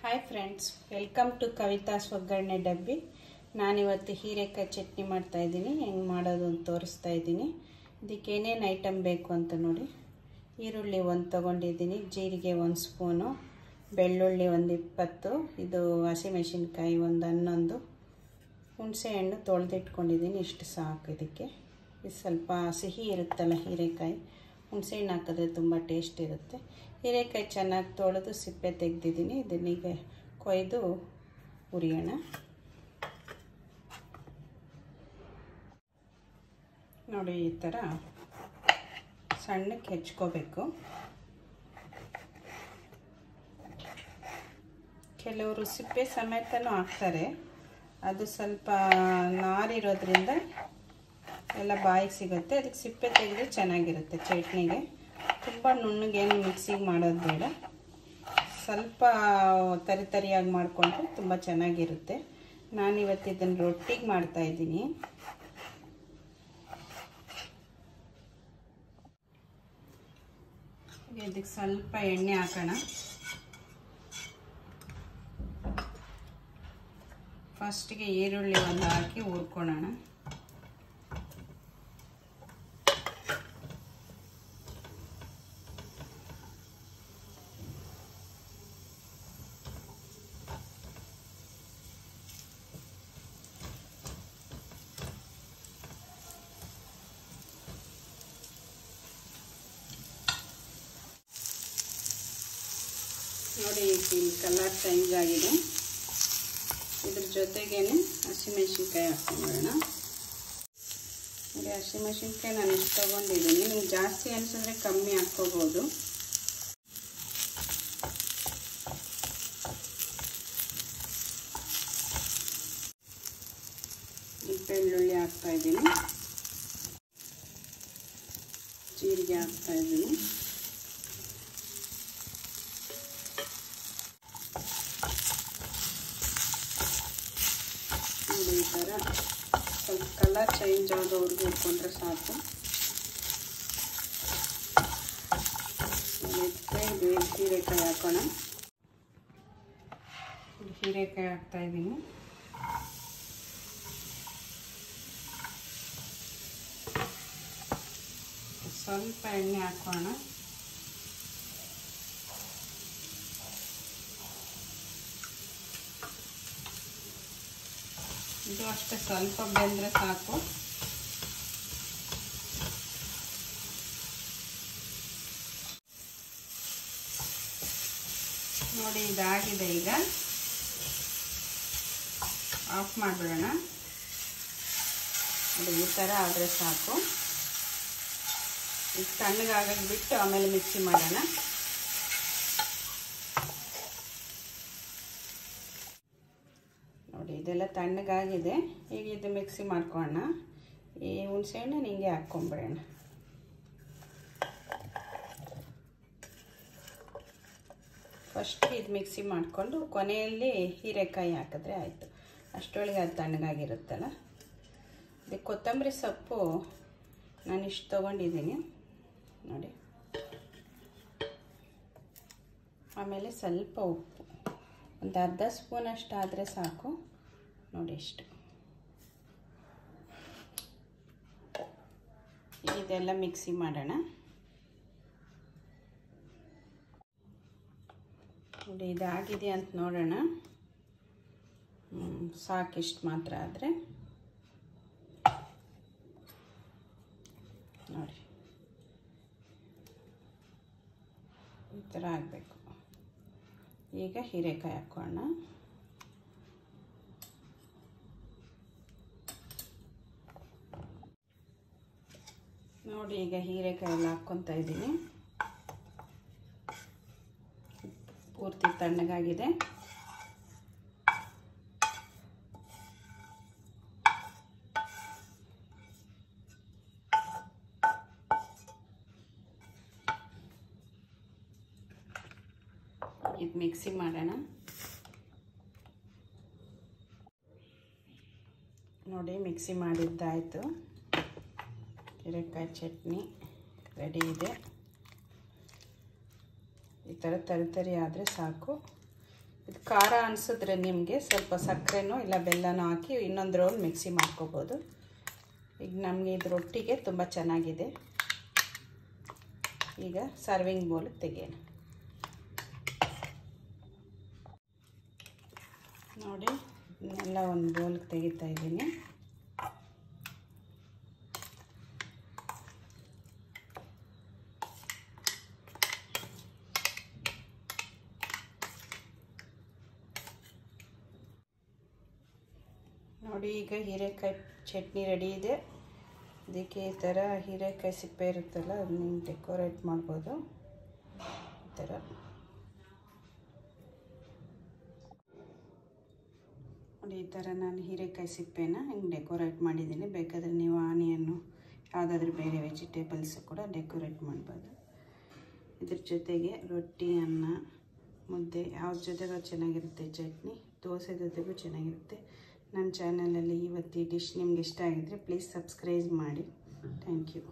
Hi friends, welcome to Kavitha's Oggarane Dabbi. ನಾನಿವತ್ತು ಹೀರೆಕಾಯಿ ಚಟ್ನಿ ಮಾಡ್ತಾ ಇದ್ದೀನಿ. ಹೆಂಗೆ ಮಾಡೋದು ಅಂತ ತೋರಿಸ್ತಾ ಇದ್ದೀನಿ. ಇದಕ್ಕೆ ಏನೇನು ಐಟಮ್ ಬೇಕು ಅಂತ ನೋಡಿ. ಈರುಳ್ಳಿ ಒಂದು ತೊಗೊಂಡಿದ್ದೀನಿ, ಜೀರಿಗೆ 1 ಸ್ಪೂನು, ಬೆಳ್ಳುಳ್ಳಿ ಒಂದು 20, ಇದು ಹಸಿಮೆಣಸಿನ್ಕಾಯಿ ಒಂದು 11, ಹುಣಸೆಹಣ್ಣು ತೊಳೆದಿಟ್ಕೊಂಡಿದ್ದೀನಿ. ಇಷ್ಟು ಸಾಕು. ಇದಕ್ಕೆ ಇದು ಸ್ವಲ್ಪ ಸಿಹಿ ಇರುತ್ತಲ್ಲ ಹೀರೆಕಾಯಿ, ಹುಣಸೆಹಣ್ಣು ಹಾಕಿದ್ರೆ ತುಂಬ ಟೇಸ್ಟ್ ಇರುತ್ತೆ. ಹೀರೆಕಾಯಿ ಚೆನ್ನಾಗಿ ತೊಳೆದು ಸಿಪ್ಪೆ ತೆಗೆದಿದ್ದೀನಿ. ಇದನ್ನೀಗ ಕೊಯ್ದು ಹುರಿಯೋಣ. ನೋಡಿ, ಈ ಥರ ಸಣ್ಣಕ್ಕೆ ಹೆಚ್ಕೋಬೇಕು. ಕೆಲವರು ಸಿಪ್ಪೆ ಸಮೇತನೂ ಹಾಕ್ತಾರೆ. ಅದು ಸ್ವಲ್ಪ ನಾರಿರೋದ್ರಿಂದ ಎಲ್ಲ ಬಾಯಿಗೆ ಸಿಗುತ್ತೆ. ಅದಕ್ಕೆ ಸಿಪ್ಪೆ ತೆಗೆದು ಚೆನ್ನಾಗಿರುತ್ತೆ ಚಟ್ನಿಗೆ. ತುಂಬ ನುಣ್ಣಗೇನು ಮಿಕ್ಸಿಗೆ ಮಾಡೋದು ಬೇಡ. ಸ್ವಲ್ಪ ತರಿಯಾಗಿ ಮಾಡಿಕೊಂಡ್ರೆ ತುಂಬ ಚೆನ್ನಾಗಿರುತ್ತೆ. ನಾನಿವತ್ತು ಇದನ್ನು ರೊಟ್ಟಿಗೆ ಮಾಡ್ತಾಯಿದ್ದೀನಿ. ಇದಕ್ಕೆ ಸ್ವಲ್ಪ ಎಣ್ಣೆ ಹಾಕೋಣ. ಫಸ್ಟಿಗೆ ಈರುಳ್ಳಿ ಒಂದು ಹಾಕಿ ಹುರ್ಕೊಳ್ಳೋಣ. ನೋಡಿ, ಕಲರ್ ಚೇಂಜ್ ಆಗಿದೆ. ಇದ್ರ ಜೊತೆಗೇನೆ ಹಸಿಮೆಣಸಿನ್ಕಾಯಿ ಹಾಕ್ಕೊಂಬಿಡೋಣ. ನೋಡಿ, ಹಸಿಮೆಣಸಿನ್ಕಾಯಿ ನಾನು ಇಷ್ಟು ತೊಗೊಂಡಿದ್ದೀನಿ. ನಿಮ್ಗೆ ಜಾಸ್ತಿ ಅನಿಸಿದ್ರೆ ಕಮ್ಮಿ ಹಾಕ್ಕೋಬೋದು. ಬೆಳ್ಳುಳ್ಳಿ ಹಾಕ್ತಾಯಿದ್ದೀನಿ, ಜೀರಿಗೆ ಹಾಕ್ತಾಯಿದ್ದೀನಿ, ಈ ಥರ ಸ್ವಲ್ಪ ಕಲರ್ ಚೇಂಜ್ ಆಗೋವರೆಗೂ ಇಟ್ಕೊಂಡ್ರೆ ಸಾಕು. ಹೀರೆಕಾಯಿ ಹಾಕೋಣ. ಹೀರೆಕಾಯಿ ಹಾಕ್ತಾಯಿದ್ದೀನಿ. ಸ್ವಲ್ಪ ಎಣ್ಣೆ ಹಾಕೋಣ. ಇದು ಅಷ್ಟೇ, ಸ್ವಲ್ಪ ಬೆಂದರೆ ಸಾಕು. ನೋಡಿ, ಇದಾಗಿದೆ. ಈಗ ಆಫ್ ಮಾಡಿಬಿಡೋಣ. ಅದು ಈ ಥರ ಆದರೆ ಸಾಕು. ಇದು ತಣ್ಣಗಾಗಕ್ಕೆ ಬಿಟ್ಟು ಆಮೇಲೆ ಮಿಕ್ಸಿ ಮಾಡೋಣ. ನೋಡಿ, ಇದೆಲ್ಲ ತಣ್ಣಗಾಗಿದೆ. ಈಗ ಇದು ಮಿಕ್ಸಿ ಮಾಡ್ಕೊಳ್ಳೋಣ. ಈ ಹುಣಸೆಹಣ್ಣು ಹಿಂಗೆ ಹಾಕ್ಕೊಂಬಿಡೋಣ. ಫಸ್ಟ್ ಇದು ಮಿಕ್ಸಿ ಮಾಡಿಕೊಂಡು ಕೊನೆಯಲ್ಲಿ ಹೀರೆಕಾಯಿ ಹಾಕಿದ್ರೆ ಆಯಿತು. ಅಷ್ಟರೊಳಗೆ ಅದು ತಣ್ಣಗಾಗಿರುತ್ತಲ್ಲ. ಇದಕ್ಕೆ ಕೊತ್ತಂಬರಿ ಸೊಪ್ಪು ನಾನು ಇಷ್ಟು ತೊಗೊಂಡಿದ್ದೀನಿ. ನೋಡಿ, ಆಮೇಲೆ ಸ್ವಲ್ಪ ಉಪ್ಪು ಒಂದು ಅರ್ಧ ಸ್ಪೂನಷ್ಟು ಆದರೆ ಸಾಕು. ನೋಡಿ, ಇಷ್ಟು. ಇದೆಲ್ಲ ಮಿಕ್ಸಿ ಮಾಡೋಣ. ನೋಡಿ, ಇದಾಗಿದೆ ಅಂತ ನೋಡೋಣ. ಸಾಕಿಷ್ಟು ಮಾತ್ರ ಆದರೆ ನೋಡಿ, ಈ ಥರ ಆಗಬೇಕು. ಈಗ ಹೀರೆಕಾಯಿ ಹಾಕೋಣ. ನೋಡಿ, ಈಗ ಹೀರೆಕಾಯಿ ಎಲ್ಲ ಹಾಕ್ಕೊತಾ ಇದ್ದೀನಿ. ಪೂರ್ತಿ ತಣ್ಣಗಾಗಿದೆ. ಇದು ಮಿಕ್ಸಿ ಮಾಡೋಣ. ನೋಡಿ, ಮಿಕ್ಸಿ ಮಾಡಿದ್ದಾಯಿತು. ಹೀರೆಕಾಯಿ ಚಟ್ನಿ ರೆಡಿ ಇದೆ. ಈ ಥರ ತರಿ ಆದರೆ ಸಾಕು. ಇದು ಖಾರ ಅನಿಸಿದ್ರೆ ನಿಮಗೆ ಸ್ವಲ್ಪ ಸಕ್ಕರೆನೋ ಇಲ್ಲ ಬೆಲ್ಲನೋ ಹಾಕಿ ಇನ್ನೊಂದು ರೌಂಡ್ ಮಿಕ್ಸಿ ಮಾಡ್ಕೋಬೋದು. ಈಗ ನಮಗೆ ಇದು ರೊಟ್ಟಿಗೆ ತುಂಬ ಚೆನ್ನಾಗಿದೆ. ಈಗ ಸರ್ವಿಂಗ್ ಬೌಲಿಗೆ ತೆಗೆಯೋಣ. ನೋಡಿ ಇದನ್ನೆಲ್ಲ ಒಂದು ಬೌಲ್ಗೆ ತೆಗಿತಾ ಇದ್ದೀನಿ. ನೋಡಿ ಈಗ ಹೀರೆಕಾಯಿ ಚಟ್ನಿ ರೆಡಿ ಇದೆ. ಇದಕ್ಕೆ ಈ ಥರ ಹೀರೆಕಾಯಿ ಸಿಪ್ಪೆ ಇರುತ್ತಲ್ಲ ಅದನ್ನ ಡೆಕೋರೇಟ್ ಮಾಡ್ಬೋದು. ಈ ಥರ ನೋಡಿ, ಈ ಥರ ನಾನು ಹೀರೆಕಾಯಿ ಸಿಪ್ಪೆನ ಹಿಂಗೆ ಡೆಕೋರೇಟ್ ಮಾಡಿದ್ದೀನಿ. ಬೇಕಾದರೆ ನೀವು ಆನಿಯನ್ನು ಯಾವುದಾದ್ರೂ ಬೇರೆ ವೆಜಿಟೇಬಲ್ಸ್ ಕೂಡ ಡೆಕೋರೇಟ್ ಮಾಡ್ಬೋದು. ಇದ್ರ ಜೊತೆಗೆ ರೊಟ್ಟಿ, ಅನ್ನ, ಮುದ್ದೆ ಯಾವ್ರ ಜೊತೆಗೂ ಚೆನ್ನಾಗಿರುತ್ತೆ. ಚಟ್ನಿ ದೋಸೆ ಜೊತೆಗೂ ಚೆನ್ನಾಗಿರುತ್ತೆ. ನನ್ನ ಚಾನಲಲ್ಲಿ ಇವತ್ತು ಈ ಡಿಶ್ ನಿಮ್ಗೆ ಇಷ್ಟ ಆಗಿದ್ರೆ ಪ್ಲೀಸ್ ಸಬ್ಸ್ಕ್ರೈಬ್ ಮಾಡಿ. Thank you.